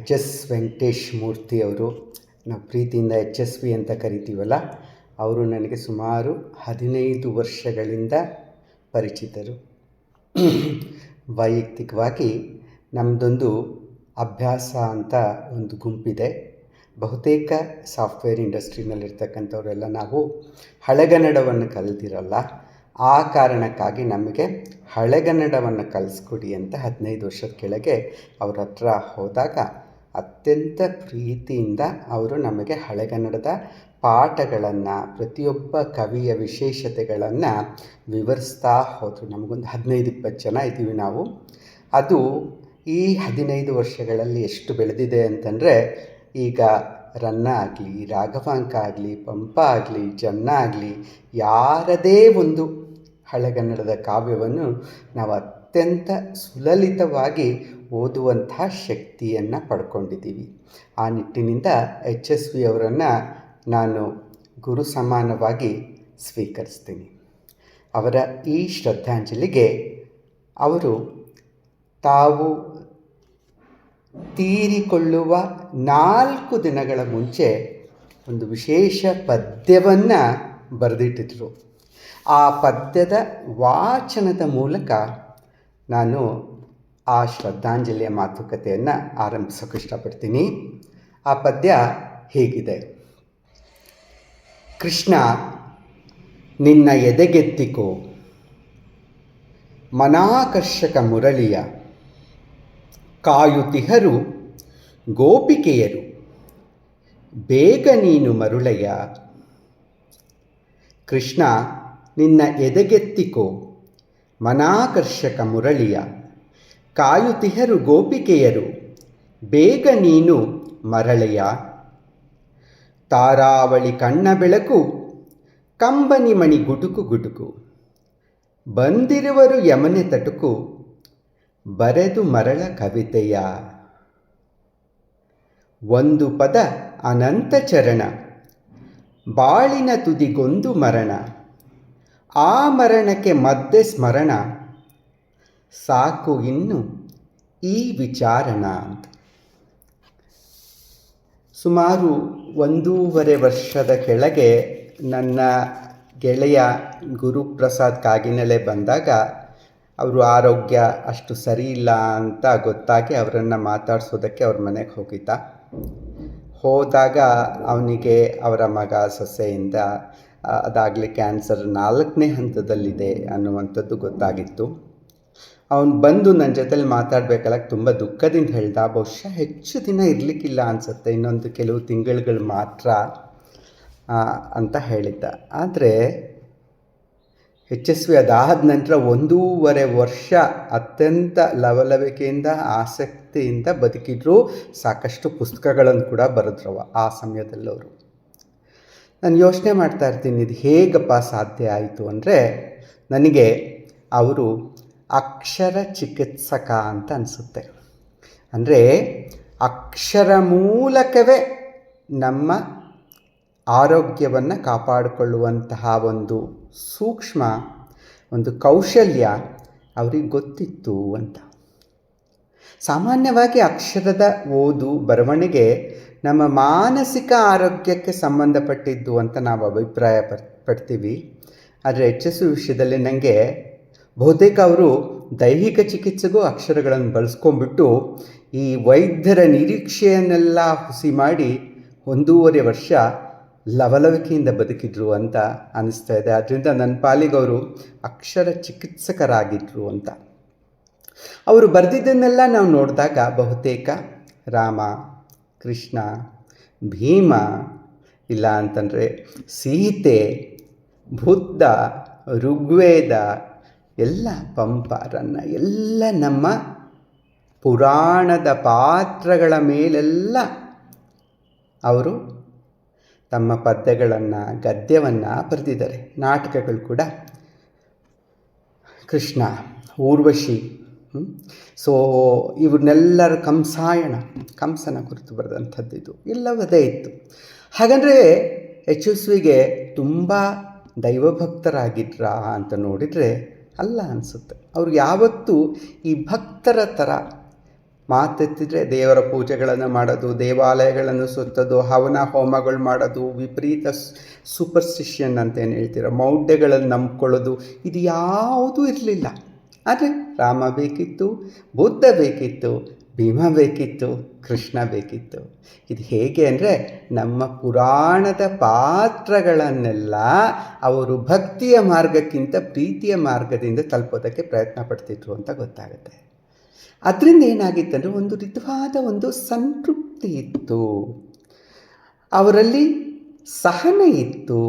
H S Venkatesh ಮೂರ್ತಿಯವರು, ನಾವು ಪ್ರೀತಿಯಿಂದ H S V ಅಂತ ಕರಿತೀವಲ್ಲ, ಅವರು ನನಗೆ ಸುಮಾರು 15 ವರ್ಷಗಳಿಂದ ಪರಿಚಿತರು. ವೈಯಕ್ತಿಕವಾಗಿ ನಮ್ಮದೊಂದು ಅಭ್ಯಾಸ ಅಂತ ಒಂದು ಗುಂಪಿದೆ. ಬಹುತೇಕ ಸಾಫ್ಟ್ವೇರ್ ಇಂಡಸ್ಟ್ರಿನಲ್ಲಿರ್ತಕ್ಕಂಥವರೆಲ್ಲ ನಾವು ಹಳೆಗನ್ನಡವನ್ನು ಕಲಿತಿರಲ್ಲ. ಆ ಕಾರಣಕ್ಕಾಗಿ ನಮಗೆ ಹಳೆಗನ್ನಡವನ್ನು ಕಲಿಸ್ಕೊಡಿ ಅಂತ 15 ವರ್ಷದ ಕೆಳಗೆ ಅವ್ರ ಹತ್ರ ಹೋದಾಗ ಅತ್ಯಂತ ಪ್ರೀತಿಯಿಂದ ಅವರು ನಮಗೆ ಹಳೆಗನ್ನಡದ ಪಾಠಗಳನ್ನು, ಪ್ರತಿಯೊಬ್ಬ ಕವಿಯ ವಿಶೇಷತೆಗಳನ್ನು ವಿವರಿಸ್ತಾ ಹೋದರು. ನಮಗೊಂದು 15-20 ಜನ ಇದ್ದೀವಿ ನಾವು. ಅದು ಈ 15 ವರ್ಷಗಳಲ್ಲಿ ಎಷ್ಟು ಬೆಳೆದಿದೆ ಅಂತಂದರೆ, ಈಗ ರನ್ನ ಆಗಲಿ, ರಾಘವಾಂಕ ಆಗಲಿ, ಪಂಪ ಆಗಲಿ, ಜನ್ನ ಆಗಲಿ, ಯಾರದೇ ಒಂದು ಹಳೆಗನ್ನಡದ ಕಾವ್ಯವನ್ನು ನಾವು ಅತ್ಯಂತ ಸುಲಲಿತವಾಗಿ ಓದುವಂತಹ ಶಕ್ತಿಯನ್ನು ಪಡ್ಕೊಂಡಿದ್ದೀವಿ. ಆ ನಿಟ್ಟಿನಿಂದ ಎಚ್ ಎಸ್ ವಿ ಅವರನ್ನು ನಾನು ಗುರು ಸಮಾನವಾಗಿ ಸ್ವೀಕರಿಸ್ತೀನಿ. ಅವರ ಈ ಶ್ರದ್ಧಾಂಜಲಿಗೆ ಅವರು ತಾವು ತೀರಿಕೊಳ್ಳುವ 4 ದಿನಗಳ ಮುಂಚೆ ಒಂದು ವಿಶೇಷ ಪದ್ಯವನ್ನು ಬರೆದಿಟ್ಟಿದ್ರು. ಆ ಪದ್ಯದ ವಾಚನದ ಮೂಲಕ ನಾನು ಆ ಶ್ರದ್ಧಾಂಜಲಿಯ ಮಾತುಕತೆಯನ್ನು ಆರಂಭಿಸೋಕೆ ಇಷ್ಟಪಡ್ತೀನಿ. ಆ ಪದ್ಯ ಹೀಗಿದೆ: ಕೃಷ್ಣ ನಿನ್ನ ಎದೆಗೆತ್ತಿಕೋ ಮನಾಕರ್ಷಕ ಮುರಳಿಯ, ಕಾಯುತಿಹರು ಗೋಪಿಕೆಯರು ಬೇಗ ನೀನು ಮರುಳಯ್ಯ. ಕೃಷ್ಣ ನಿನ್ನ ಎದೆಗೆತ್ತಿಕೋ ಮನಾಕರ್ಷಕ ಮುರಳಿಯ, ಕಾಯುತಿಹರು ಗೋಪಿಕೆಯರು ಬೇಗ ನೀನು ಮರಳೆಯ. ತಾರಾವಳಿ ಕಣ್ಣ ಬೆಳಕು ಕಂಬನಿ ಮಣಿ ಗುಟುಕು ಗುಟುಕು, ಬಂದಿರುವರು ಯಮನೆ ತಟುಕು ಬರೆದು ಮರಳ ಕವಿತೆಯ. ಒಂದು ಪದ ಅನಂತ ಚರಣ, ಬಾಳಿನ ತುದಿಗೊಂದು ಮರಣ, ಆ ಮರಣಕ್ಕೆ ಮಧ್ಯೆ ಸ್ಮರಣ, ಸಾಕು ಇನ್ನು ಈ ವಿಚಾರಣ. ಸುಮಾರು 1.5 ವರ್ಷದ ಕೆಳಗೆ ನನ್ನ ಗೆಳೆಯ ಗುರುಪ್ರಸಾದ್ ಕಾಗಿನೆಲೆ ಬಂದಾಗ ಅವರು ಆರೋಗ್ಯ ಅಷ್ಟು ಸರಿ ಇಲ್ಲ ಅಂತ ಗೊತ್ತಾಗಿ ಅವರನ್ನು ಮಾತಾಡಿಸೋದಕ್ಕೆ ಅವ್ರ ಮನೆಗೆ ಹೋದಾಗ ಅವನಿಗೆ ಅವರ ಮಗ ಸೊಸೆಯಿಂದ ಅದಾಗಲೇ ಕ್ಯಾನ್ಸರ್ 4ನೇ ಹಂತದಲ್ಲಿದೆ ಅನ್ನುವಂಥದ್ದು ಗೊತ್ತಾಗಿತ್ತು. ಅವನು ಬಂದು ನನ್ನ ಜೊತೆಲಿ ಮಾತಾಡಬೇಕಲ್ಲ, ತುಂಬ ದುಃಖದಿಂದ ಹೇಳ್ದ, ಬಹುಶಃ ಹೆಚ್ಚು ದಿನ ಇರಲಿಕ್ಕಿಲ್ಲ ಅನಿಸುತ್ತೆ, ಇನ್ನೊಂದು ಕೆಲವು ತಿಂಗಳುಗಳು ಮಾತ್ರ ಅಂತ ಹೇಳಿದ್ದ. ಆದರೆ ಎಚ್ ಎಸ್ ವಿ ಅದಾದ ನಂತರ 1.5 ವರ್ಷ ಅತ್ಯಂತ ಲವಲವಿಕೆಯಿಂದ ಆಸಕ್ತಿಯಿಂದ ಬದುಕಿದ್ರು. ಸಾಕಷ್ಟು ಪುಸ್ತಕಗಳನ್ನು ಕೂಡ ಬರೆದ್ರವ ಆ ಸಮಯದಲ್ಲವರು. ನಾನು ಯೋಚನೆ ಮಾಡ್ತಾ ಇರ್ತೀನಿ, ಇದು ಹೇಗಪ್ಪ ಸಾಧ್ಯ ಆಯಿತು ಅಂದರೆ, ನನಗೆ ಅವರು ಅಕ್ಷರ ಚಿಕಿತ್ಸಕ ಅಂತ ಅನಿಸುತ್ತೆ. ಅಂದರೆ ಅಕ್ಷರ ಮೂಲಕವೇ ನಮ್ಮ ಆರೋಗ್ಯವನ್ನು ಕಾಪಾಡಿಕೊಳ್ಳುವಂತಹ ಒಂದು ಸೂಕ್ಷ್ಮ ಒಂದು ಕೌಶಲ್ಯ ಅವ್ರಿಗೆ ಗೊತ್ತಿತ್ತು ಅಂತ. ಸಾಮಾನ್ಯವಾಗಿ ಅಕ್ಷರದ ಓದು ಬರವಣಿಗೆ ನಮ್ಮ ಮಾನಸಿಕ ಆರೋಗ್ಯಕ್ಕೆ ಸಂಬಂಧಪಟ್ಟಿದ್ದು ಅಂತ ನಾವು ಅಭಿಪ್ರಾಯ ಪಡ್ತೀವಿ. ಆದರೆ ಎಚ್ ಎಸ್ ವಿಷಯದಲ್ಲಿ ನನಗೆ ಬಹುತೇಕ ಅವರು ದೈಹಿಕ ಚಿಕಿತ್ಸೆಗೂ ಅಕ್ಷರಗಳನ್ನು ಬಳಸ್ಕೊಂಡ್ಬಿಟ್ಟು ಈ ವೈದ್ಯರ ನಿರೀಕ್ಷೆಯನ್ನೆಲ್ಲ ಹುಸಿ ಮಾಡಿ 1.5 ವರ್ಷ ಲವಲವಿಕೆಯಿಂದ ಬದುಕಿದ್ರು ಅಂತ ಅನಿಸ್ತಾ ಇದೆ. ಆದ್ದರಿಂದ ನನ್ನ ಪಾಲಿಗವರು ಅಕ್ಷರ ಚಿಕಿತ್ಸಕರಾಗಿದ್ದರು ಅಂತ. ಅವರು ಬರೆದಿದ್ದನ್ನೆಲ್ಲ ನಾವು ನೋಡಿದಾಗ ಬಹುತೇಕ ರಾಮ, ಕೃಷ್ಣ, ಭೀಮ, ಇಲ್ಲ ಅಂತಂದರೆ ಸೀತೆ, ಬುದ್ಧ, ಋಗ್ವೇದ, ಎಲ್ಲ ಪಂಪ, ರನ್ನ, ಎಲ್ಲ ನಮ್ಮ ಪುರಾಣದ ಪಾತ್ರಗಳ ಮೇಲೆಲ್ಲ ಅವರು ತಮ್ಮ ಪದ್ಯಗಳನ್ನು, ಗದ್ಯವನ್ನು ಬರೆದಿದ್ದಾರೆ. ನಾಟಕಗಳು ಕೂಡ ಕೃಷ್ಣ, ಊರ್ವಶಿ, ಸೊ ಇವ್ರನ್ನೆಲ್ಲರ ಕಂಸನ ಕುರಿತು ಬರೆದಂಥದ್ದು ಇದು ಎಲ್ಲವದೇ ಇತ್ತು. ಹಾಗಂದರೆ ಎಚ್ ಎಸ್ ವಿಗೆ ತುಂಬ ದೈವಭಕ್ತರಾಗಿದ್ರಾ ಅಂತ ನೋಡಿದರೆ ಅಲ್ಲ ಅನಿಸುತ್ತೆ. ಅವ್ರು ಯಾವತ್ತೂ ಈ ಭಕ್ತರ ಥರ ಮಾತೆತ್ತಿದ್ರೆ ದೇವರ ಪೂಜೆಗಳನ್ನು ಮಾಡೋದು, ದೇವಾಲಯಗಳನ್ನು ಸುತ್ತೋದು, ಹವನ ಹೋಮಗಳು ಮಾಡೋದು, ವಿಪರೀತ ಸೂಪರ್ಸ್ಟಿಷನ್ ಅಂತ ಏನು ಹೇಳ್ತೀರ, ಮೌಢ್ಯಗಳನ್ನು ನಂಬ್ಕೊಳ್ಳೋದು, ಇದು ಯಾವುದೂ ಇರಲಿಲ್ಲ. ಆದರೆ ರಾಮ ಬೇಕಿತ್ತು, ಬುದ್ಧ ಬೇಕಿತ್ತು, ಭೀಮ ಬೇಕಿತ್ತು, ಕೃಷ್ಣ ಬೇಕಿತ್ತು. ಇದು ಹೇಗೆ ಅಂದರೆ ನಮ್ಮ ಪುರಾಣದ ಪಾತ್ರಗಳನ್ನೆಲ್ಲ ಅವರು ಭಕ್ತಿಯ ಮಾರ್ಗಕ್ಕಿಂತ ಪ್ರೀತಿಯ ಮಾರ್ಗದಿಂದ ತಲುಪೋದಕ್ಕೆ ಪ್ರಯತ್ನ ಪಡ್ತಿದ್ರು ಅಂತ ಗೊತ್ತಾಗುತ್ತೆ. ಅದರಿಂದ ಏನಾಗಿತ್ತಂದರೆ ಒಂದು ರೀತಿಯಾದ ಒಂದು ಸಂತೃಪ್ತಿ ಇತ್ತು, ಅವರಲ್ಲಿ ಸಹನೆ ಇತ್ತು.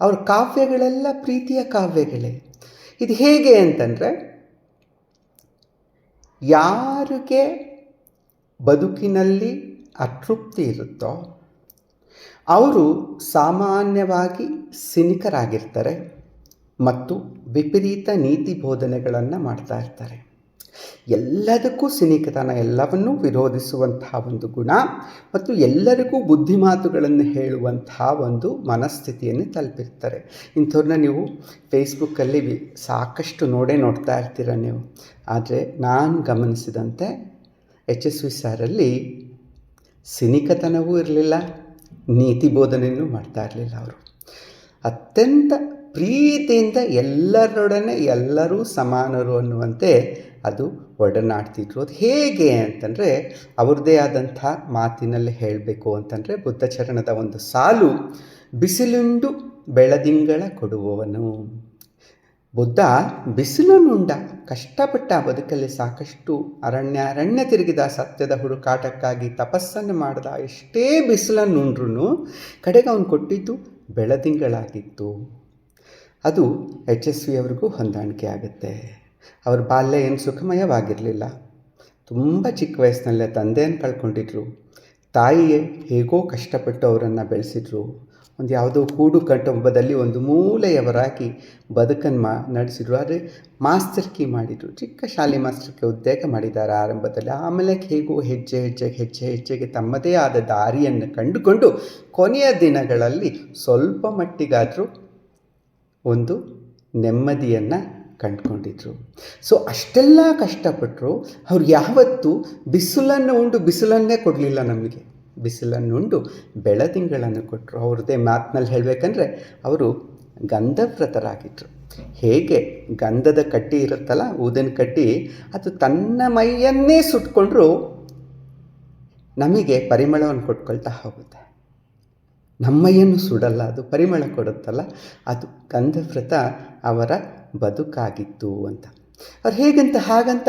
ಅವ್ರ ಕಾವ್ಯಗಳೆಲ್ಲ ಪ್ರೀತಿಯ ಕಾವ್ಯಗಳೇ. ಇದು ಹೇಗೆ ಅಂತಂದರೆ, ಯಾರಿಗೆ ಬದುಕಿನಲ್ಲಿ ಅತೃಪ್ತಿ ಇರುತ್ತೋ ಅವರು ಸಾಮಾನ್ಯವಾಗಿ ಸಿನಿಕರಾಗಿರ್ತಾರೆ ಮತ್ತು ವಿಪರೀತ ನೀತಿ ಬೋಧನೆಗಳನ್ನು ಮಾಡ್ತಾ ಇರ್ತಾರೆ. ಎಲ್ಲದಕ್ಕೂ ಸಿನಿಕತನ, ಎಲ್ಲವನ್ನೂ ವಿರೋಧಿಸುವಂತಹ ಒಂದು ಗುಣ ಮತ್ತು ಎಲ್ಲರಿಗೂ ಬುದ್ಧಿಮಾತುಗಳನ್ನು ಹೇಳುವಂತಹ ಒಂದು ಮನಸ್ಥಿತಿಯನ್ನು ತಲುಪಿರ್ತಾರೆ. ಇಂಥವ್ರನ್ನ ನೀವು ಫೇಸ್ಬುಕ್ಕಲ್ಲಿ ಸಾಕಷ್ಟು ನೋಡ್ತಾ ಇರ್ತೀರ ನೀವು. ಆದರೆ ನಾನು ಗಮನಿಸಿದಂತೆ ಯಶಸ್ವಿ ಸಾರಲ್ಲಿ ಸಿನಿಕತನವೂ ಇರಲಿಲ್ಲ, ನೀತಿ ಬೋಧನೆಯೂ ಮಾಡ್ತಾ ಇರಲಿಲ್ಲ. ಅವರು ಅತ್ಯಂತ ಪ್ರೀತಿಯಿಂದ ಎಲ್ಲರೊಡನೆ ಎಲ್ಲರೂ ಸಮಾನರು ಅನ್ನುವಂತೆ ಅದು ಒಡನಾಡ್ತಿದ್ರು. ಅದು ಹೇಗೆ ಅಂತಂದರೆ, ಅವ್ರದ್ದೇ ಆದಂಥ ಮಾತಿನಲ್ಲಿ ಹೇಳಬೇಕು ಅಂತಂದರೆ, ಬುದ್ಧಚರಣದ ಒಂದು ಸಾಲು, ಬಿಸಿಲುಂಡು ಬೆಳದಿಂಗಳ ಕೊಡುವವನು. ಬುದ್ಧ ಬಿಸಿಲನ್ನುಂಡ, ಕಷ್ಟಪಟ್ಟ, ಬದುಕಲ್ಲಿ ಸಾಕಷ್ಟು ಅರಣ್ಯ ತಿರುಗಿದ, ಸತ್ಯದ ಹುಡುಕಾಟಕ್ಕಾಗಿ ತಪಸ್ಸನ್ನು ಮಾಡಿದ, ಎಷ್ಟೇ ಬಿಸಿಲನ್ನುಂಡ್ರೂ ಕಡೆಗೆ ಅವನು ಕೊಟ್ಟಿದ್ದು ಬೆಳದಿಂಗಳಾಗಿತ್ತು. ಅದು ಯಶಸ್ವಿಯವ್ರಿಗೂ ಹೊಂದಾಣಿಕೆ ಆಗುತ್ತೆ. ಅವ್ರ ಬಾಲ್ಯ ಏನು ಸುಖಮಯವಾಗಿರಲಿಲ್ಲ. ತುಂಬ ಚಿಕ್ಕ ವಯಸ್ಸಿನಲ್ಲೇ ತಂದೆಯನ್ನು ಕಳ್ಕೊಂಡಿದ್ರು. ತಾಯಿಯೇ ಹೇಗೋ ಕಷ್ಟಪಟ್ಟು ಅವರನ್ನು ಬೆಳೆಸಿದ್ರು. ಒಂದು ಯಾವುದೋ ಕೂಡು ಕುಟುಂಬದಲ್ಲಿ ಒಂದು ಮೂಲೆಯವರಾಗಿ ಬದುಕನ್ನು ನಡೆಸಿದ್ರು. ಆದರೆ ಮಾಸ್ತರ್ಕಿ ಮಾಡಿದರು, ಚಿಕ್ಕ ಶಾಲೆ ಮಾಸ್ತರ್ಗೆ ಉದ್ಯೋಗ ಮಾಡಿದ್ದಾರೆ ಆರಂಭದಲ್ಲಿ. ಆಮೇಲೆ ಹೇಗೋ ಹೆಜ್ಜೆಗೆ ತಮ್ಮದೇ ಆದ ದಾರಿಯನ್ನು ಕಂಡುಕೊಂಡು ಕೊನೆಯ ದಿನಗಳಲ್ಲಿ ಸ್ವಲ್ಪ ಮಟ್ಟಿಗಾದರೂ ಒಂದು ನೆಮ್ಮದಿಯನ್ನು ಕಂಡುಕೊಂಡಿದ್ರು. ಸೊ ಅಷ್ಟೆಲ್ಲ ಕಷ್ಟಪಟ್ಟರು. ಅವ್ರು ಯಾವತ್ತೂ ಬಿಸಿಲನ್ನು ಉಂಡು ಬಿಸಿಲನ್ನೇ ಕೊಡಲಿಲ್ಲ ನಮಗೆ, ಬಿಸಿಲನ್ನುಂಡು ಬೆಳದಿಂಗಳನ್ನು ಕೊಟ್ಟರು. ಅವ್ರದ್ದೇ ಮಾತಿನಲ್ಲಿ ಹೇಳಬೇಕಂದ್ರೆ ಅವರು ಗಂಧವ್ರತರಾಗಿದ್ದರು. ಹೇಗೆ ಗಂಧದ ಕಡ್ಡಿ ಇರುತ್ತಲ್ಲ, ಊದಿನ ಕಡ್ಡಿ, ಅದು ತನ್ನ ಮೈಯನ್ನೇ ಸುಟ್ಕೊಂಡ್ರೂ ನಮಗೆ ಪರಿಮಳವನ್ನು ಕೊಟ್ಕೊಳ್ತಾ ಹೋಗುತ್ತೆ. ನಮ್ಮಯ್ಯನ್ನು ಸುಡಲ್ಲ, ಅದು ಪರಿಮಳ ಕೊಡುತ್ತಲ್ಲ, ಅದು ಗಂಧವ್ರತ ಅವರ ಬದುಕಾಗಿತ್ತು ಅಂತ. ಅವ್ರು ಹೇಗಂತ ಹಾಗಂತ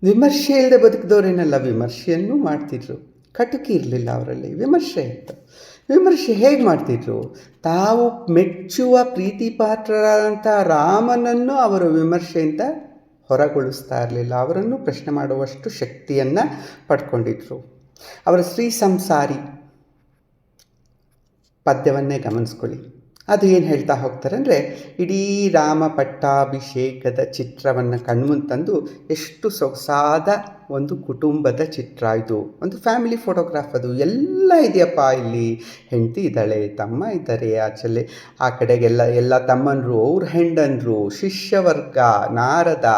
ವಿಮರ್ಶೆ ಇಲ್ಲದೆ ಬದುಕಿದವರೇನೆಲ್ಲ ವಿಮರ್ಶೆಯನ್ನು ಮಾಡ್ತಿದ್ರು. ಕಟುಕಿ ಇರಲಿಲ್ಲ ಅವರಲ್ಲಿ, ವಿಮರ್ಶೆ ಇತ್ತು. ವಿಮರ್ಶೆ ಹೇಗೆ ಮಾಡ್ತಿದ್ರು? ತಾವು ಮೆಚ್ಚುವ ಪ್ರೀತಿ ಪಾತ್ರರಾದಂಥ ರಾಮನನ್ನು ಅವರು ವಿಮರ್ಶೆಯಿಂದ ಹೊರಗೊಳಿಸ್ತಾ ಇರಲಿಲ್ಲ. ಅವರನ್ನು ಪ್ರಶ್ನೆ ಮಾಡುವಷ್ಟು ಶಕ್ತಿಯನ್ನು ಪಡ್ಕೊಂಡಿದ್ರು. ಅವರ ಶ್ರೀ ಸಂಸಾರಿ ಪದ್ಯವನ್ನೇ ಗಮನಿಸ್ಕೊಳ್ಳಿ. ಅದು ಏನು ಹೇಳ್ತಾ ಹೋಗ್ತಾರೆ ಅಂದರೆ, ಇಡೀ ರಾಮ ಪಟ್ಟಾಭಿಷೇಕದ ಚಿತ್ರವನ್ನು ಕಣ್ಮುಂದೆ ತಂದು, ಎಷ್ಟು ಸೊಗಸಾದ ಒಂದು ಕುಟುಂಬದ ಚಿತ್ರ ಇದು, ಒಂದು ಫ್ಯಾಮಿಲಿ ಫೋಟೋಗ್ರಾಫ್, ಅದು ಎಲ್ಲ ಇದೆಯಪ್ಪ. ಇಲ್ಲಿ ಹೆಂಡತಿ ಇದ್ದಾಳೆ, ತಮ್ಮ ಇದ್ದಾರೆ, ಆಚೆಲೆ ಆ ಕಡೆಗೆಲ್ಲ ಎಲ್ಲ ತಮ್ಮನರು, ಅವ್ರ ಹೆಂಡನರು, ಶಿಷ್ಯವರ್ಗ, ನಾರದ,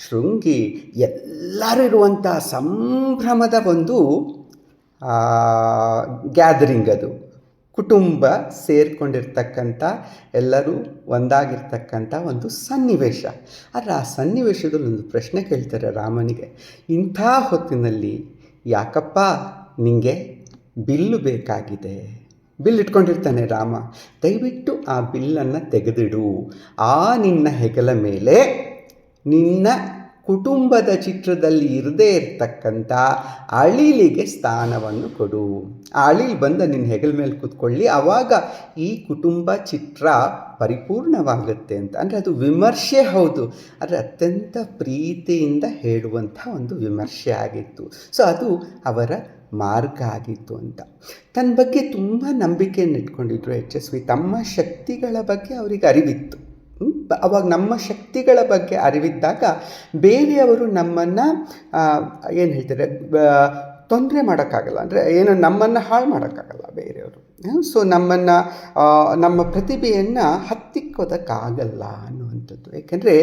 ಶೃಂಗಿ, ಎಲ್ಲರೂ ಇರುವಂಥ ಸಂಭ್ರಮದ ಒಂದು ಗ್ಯಾದರಿಂಗ್. ಅದು ಕುಟುಂಬ ಸೇರಿಕೊಂಡಿರ್ತಕ್ಕಂಥ, ಎಲ್ಲರೂ ಒಂದಾಗಿರ್ತಕ್ಕಂಥ ಒಂದು ಸನ್ನಿವೇಶ. ಆದರೆ ಆ ಸನ್ನಿವೇಶದಲ್ಲಿ ಒಂದು ಪ್ರಶ್ನೆ ಕೇಳ್ತಾರೆ ರಾಮನಿಗೆ, ಇಂಥ ಹೊತ್ತಿನಲ್ಲಿ ಯಾಕಪ್ಪ ನಿನಗೆ ಬಿಲ್ಲು ಬೇಕಾಗಿದೆ? ಬಿಲ್ ಇಟ್ಕೊಂಡಿರ್ತಾನೆ ರಾಮ. ದಯವಿಟ್ಟು ಆ ಬಿಲ್ಲನ್ನು ತೆಗೆದಿಡು, ಆ ನಿನ್ನ ಹೆಗಲ ಮೇಲೆ ನಿನ್ನ ಕುಟುಂಬದ ಚಿತ್ರದಲ್ಲಿ ಇರದೇ ಇರತಕ್ಕಂಥ ಅಳಿಲಿಗೆ ಸ್ಥಾನವನ್ನು ಕೊಡು. ಆ ಅಳಿಲು ಬಂದ ನಿನ್ನ ಹೆಗಲ ಮೇಲೆ ಕೂತ್ಕೊಳ್ಳಿ, ಆವಾಗ ಈ ಕುಟುಂಬ ಚಿತ್ರ ಪರಿಪೂರ್ಣವಾಗುತ್ತೆ ಅಂತ. ಅಂದರೆ ಅದು ವಿಮರ್ಶೆ ಹೌದು, ಆದರೆ ಅತ್ಯಂತ ಪ್ರೀತಿಯಿಂದ ಹೇಳುವಂಥ ಒಂದು ವಿಮರ್ಶೆ ಆಗಿತ್ತು. ಸೊ ಅದು ಅವರ ಮಾರ್ಗ ಆಗಿತ್ತು ಅಂತ. ತನ್ನ ಬಗ್ಗೆ ತುಂಬ ನಂಬಿಕೆಯನ್ನು ಇಟ್ಕೊಂಡಿದ್ರು ಯಶಸ್ವಿ. ತಮ್ಮ ಶಕ್ತಿಗಳ ಬಗ್ಗೆ ಅವರಿಗೆ ಅರಿವಿತ್ತು. ಅವಾಗ ನಮ್ಮ ಶಕ್ತಿಗಳ ಬಗ್ಗೆ ಅರಿವಿದ್ದಾಗ ಬೇರೆಯವರು ನಮ್ಮನ್ನು ಏನು ಹೇಳ್ತಾರೆ, ತೊಂದರೆ ಮಾಡೋಕ್ಕಾಗಲ್ಲ, ಅಂದರೆ ಏನು ನಮ್ಮನ್ನು ಹಾಳು ಮಾಡೋಕ್ಕಾಗಲ್ಲ ಬೇರೆಯವರು. ಸೊ ನಮ್ಮ ಪ್ರತಿಭೆಯನ್ನು ಹತ್ತಿಕ್ಕೋದಕ್ಕಾಗಲ್ಲ ಅನ್ನುವಂಥದ್ದು. ಏಕೆಂದರೆ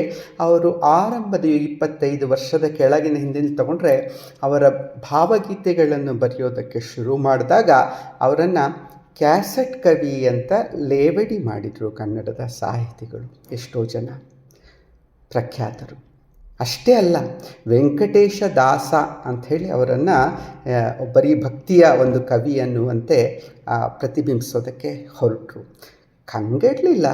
ಅವರು ಆರಂಭದ 25 ವರ್ಷದ ಕೆಳಗಿನ ಹಿಂದಿನ ತಗೊಂಡ್ರೆ ಅವರ ಭಾವಗೀತೆಗಳನ್ನು ಬರೆಯೋದಕ್ಕೆ ಶುರು ಮಾಡಿದಾಗ ಅವರನ್ನು ಕ್ಯಾಸೆಟ್ ಕವಿ ಅಂತ ಲೇವಡಿ ಮಾಡಿದರು ಕನ್ನಡದ ಸಾಹಿತಿಗಳು, ಎಷ್ಟೋ ಜನ ಪ್ರಖ್ಯಾತರು. ಅಷ್ಟೇ ಅಲ್ಲ, ವೆಂಕಟೇಶ ದಾಸ ಅಂಥೇಳಿ ಅವರನ್ನು ಬರೀ ಭಕ್ತಿಯ ಒಂದು ಕವಿ ಅನ್ನುವಂತೆ ಪ್ರತಿಬಿಂಬಿಸೋದಕ್ಕೆ ಹೊರಟರು. ಕಂಗೆಡಲಿಲ್ಲ,